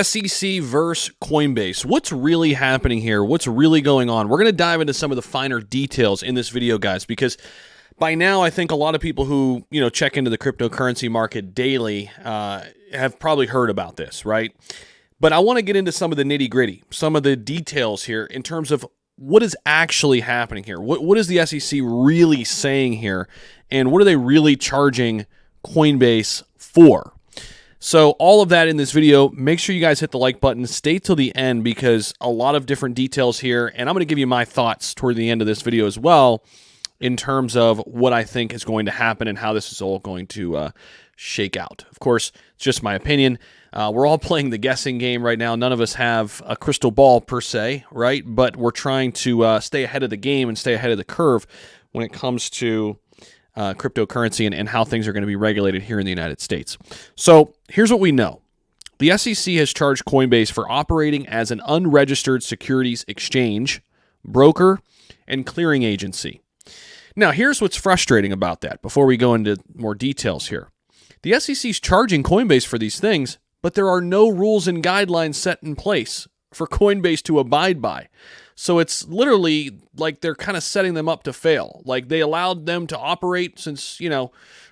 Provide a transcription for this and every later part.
SEC versus Coinbase. What's really happening here? What's really going on? We're going to dive into some of the finer details in this video, guys, because by now I think a lot of people who, check into the cryptocurrency market daily have probably heard about this, right? But I want to get into some of the nitty-gritty, some of the details here in terms of what is actually happening here. What is the SEC really saying here? And what are they really charging Coinbase for? So all of that in this video. Make sure you guys hit the like button. Stay till the end because a lot of different details here. And I'm going to give you my thoughts toward the end of this video as well in terms of what I think is going to happen and how this is all going to shake out. Of course, it's just my opinion. We're all playing the guessing game right now. None of us have a crystal ball per se, right? But we're trying to stay ahead of the game and stay ahead of the curve when it comes to cryptocurrency and how things are going to be regulated here in the United States. So here's what we know. The SEC has charged Coinbase for operating as an unregistered securities exchange, broker, and clearing agency. Now, here's what's frustrating about that before we go into more details here. The SEC is charging Coinbase for these things, but there are no rules and guidelines set in place for Coinbase to abide by. So it's literally like they're kind of setting them up to fail. Like they allowed them to operate since,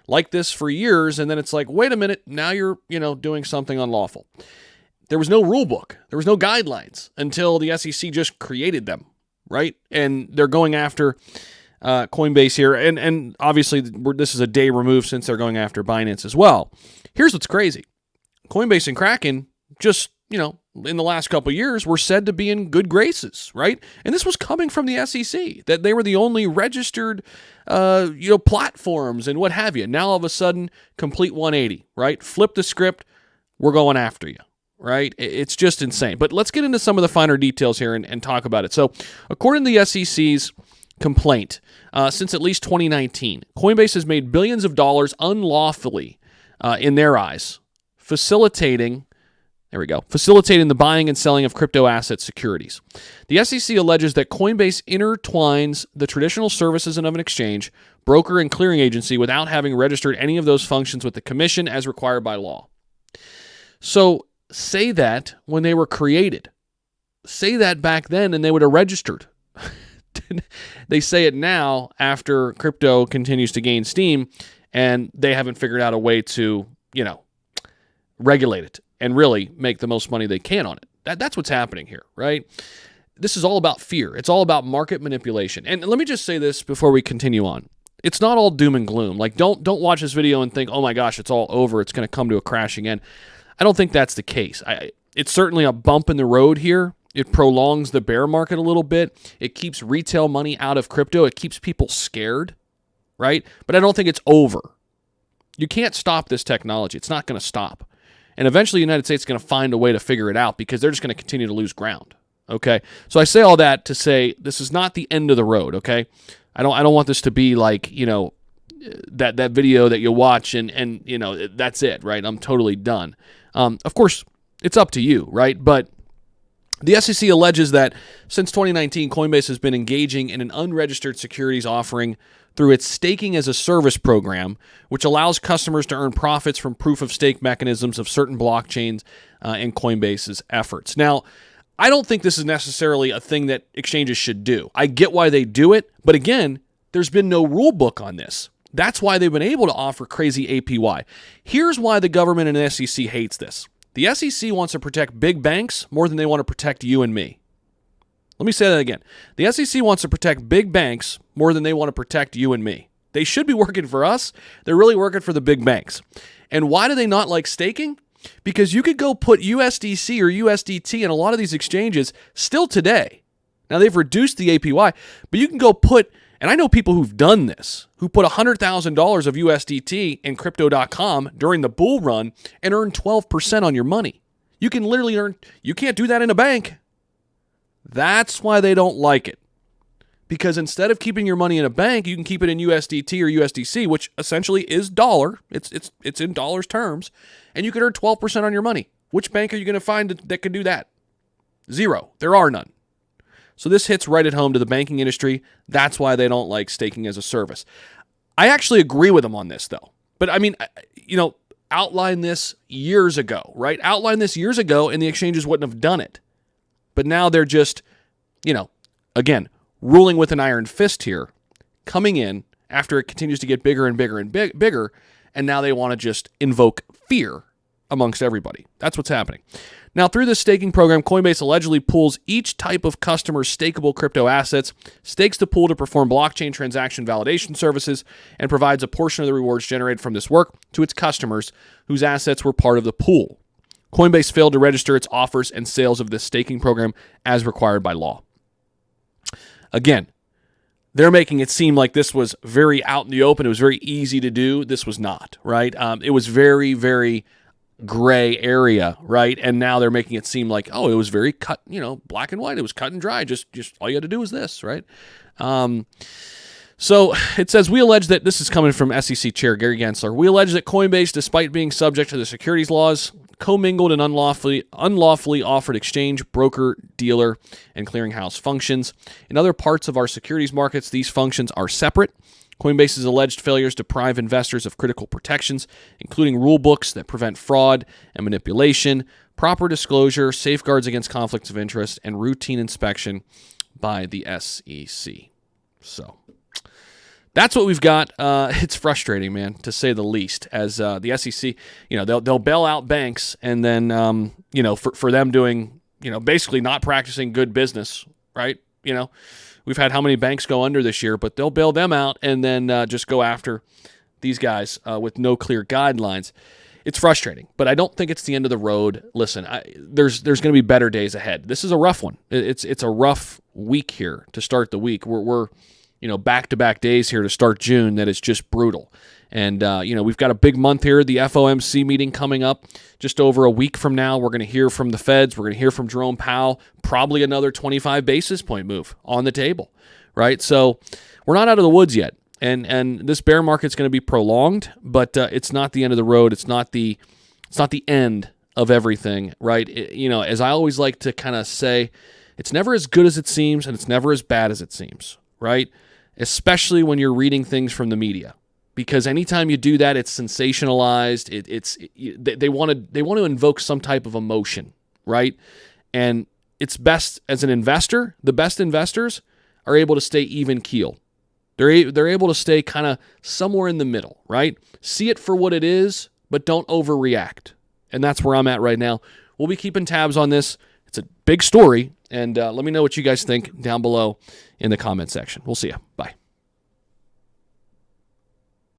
like this for years. And then it's like, wait a minute, now you're, doing something unlawful. There was no rule book. There was no guidelines until the SEC just created them, right? And they're going after Coinbase here. And obviously this is a day removed since they're going after Binance as well. Here's what's crazy. Coinbase and Kraken just, in the last couple of years, were said to be in good graces, right? And this was coming from the SEC, that they were the only registered, platforms and what have you. Now, all of a sudden, complete 180, right? Flip the script. We're going after you, right? It's just insane. But let's get into some of the finer details here and talk about it. So, according to the SEC's complaint, since at least 2019, Coinbase has made billions of dollars unlawfully, in their eyes, facilitating the buying and selling of crypto asset securities. The SEC alleges that Coinbase intertwines the traditional services of an exchange, broker, and clearing agency without having registered any of those functions with the commission as required by law. So say that when they were created. Say that back then and they would have registered. They say it now after crypto continues to gain steam and they haven't figured out a way to, regulate it and really make the most money they can on it. That's what's happening here, right? This is all about fear. It's all about market manipulation. And let me just say this before we continue on. It's not all doom and gloom. Like, don't watch this video and think, oh my gosh, it's all over. It's going to come to a crash again. I don't think that's the case. It's certainly a bump in the road here. It prolongs the bear market a little bit. It keeps retail money out of crypto. It keeps people scared, right? But I don't think it's over. You can't stop this technology. It's not going to stop. And eventually the United States is going to find a way to figure it out because they're just going to continue to lose ground, okay? So I say all that to say this is not the end of the road, okay? I don't want this to be like, that video that you watch and that's it, right? I'm totally done. Of course, it's up to you, right? But the SEC alleges that since 2019, Coinbase has been engaging in an unregistered securities offering through its staking as a service program, which allows customers to earn profits from proof-of-stake mechanisms of certain blockchains and Coinbase's efforts. Now, I don't think this is necessarily a thing that exchanges should do. I get why they do it, but again, there's been no rule book on this. That's why they've been able to offer crazy APY. Here's why the government and the SEC hates this. The SEC wants to protect big banks more than they want to protect you and me. Let me say that again. The SEC wants to protect big banks more than they want to protect you and me. They should be working for us. They're really working for the big banks. And why do they not like staking? Because you could go put USDC or USDT in a lot of these exchanges still today. Now, they've reduced the APY, but you can go put, and I know people who've done this, who put $100,000 of USDT in Crypto.com during the bull run and earn 12% on your money. You can literally earn, you can't do that in a bank. That's why they don't like it. Because instead of keeping your money in a bank, you can keep it in USDT or USDC, which essentially is dollar. It's in dollars terms, and you can earn 12% on your money. Which bank are you going to find that can do that? Zero. There are none. So this hits right at home to the banking industry. That's why they don't like staking as a service. I actually agree with them on this, though. But I mean, outlined this years ago, right? Outlined this years ago, and the exchanges wouldn't have done it. But now they're just, again, ruling with an iron fist here, coming in after it continues to get bigger and bigger and bigger, and now they want to just invoke fear amongst everybody. That's what's happening. Now, through this staking program, Coinbase allegedly pools each type of customer's stakeable crypto assets, stakes the pool to perform blockchain transaction validation services, and provides a portion of the rewards generated from this work to its customers whose assets were part of the pool. Coinbase failed to register its offers and sales of this staking program as required by law. Again, they're making it seem like this was very out in the open. It was very easy to do. This was not, right? It was very, very gray area, right? And now they're making it seem like, it was very cut, black and white. It was cut and dry. Just all you had to do was this, right? So it says, we allege that, this is coming from SEC Chair Gary Gensler, we allege that Coinbase, despite being subject to the securities laws, commingled and unlawfully offered exchange, broker, dealer, and clearinghouse functions. In other parts of our securities markets, these functions are separate. Coinbase's alleged failures deprive investors of critical protections, including rule books that prevent fraud and manipulation, proper disclosure, safeguards against conflicts of interest, and routine inspection by the SEC. So that's what we've got. It's frustrating, man, to say the least, as the SEC, they'll bail out banks, and then, for them doing, basically not practicing good business, right? We've had how many banks go under this year, but they'll bail them out and then just go after these guys with no clear guidelines. It's frustrating, but I don't think it's the end of the road. Listen, there's going to be better days ahead. This is a rough one. It's a rough week here to start the week. We're back-to-back days here to start June that is just brutal. And, we've got a big month here, the FOMC meeting coming up just over a week from now. We're going to hear from the Feds. We're going to hear from Jerome Powell, probably another 25 basis point move on the table, right? So we're not out of the woods yet. And this bear market's going to be prolonged, but it's not the end of the road. It's not the end of everything, right? As I always like to kind of say, it's never as good as it seems, and it's never as bad as it seems, right? Especially when you're reading things from the media. Because anytime you do that, it's sensationalized. They want to invoke some type of emotion, right? And it's best as an investor. The best investors are able to stay even keel. They're able to stay kind of somewhere in the middle, right? See it for what it is, but don't overreact. And that's where I'm at right now. We'll be keeping tabs on this. It's a big story, and let me know what you guys think down below in the comment section. We'll see you. Bye.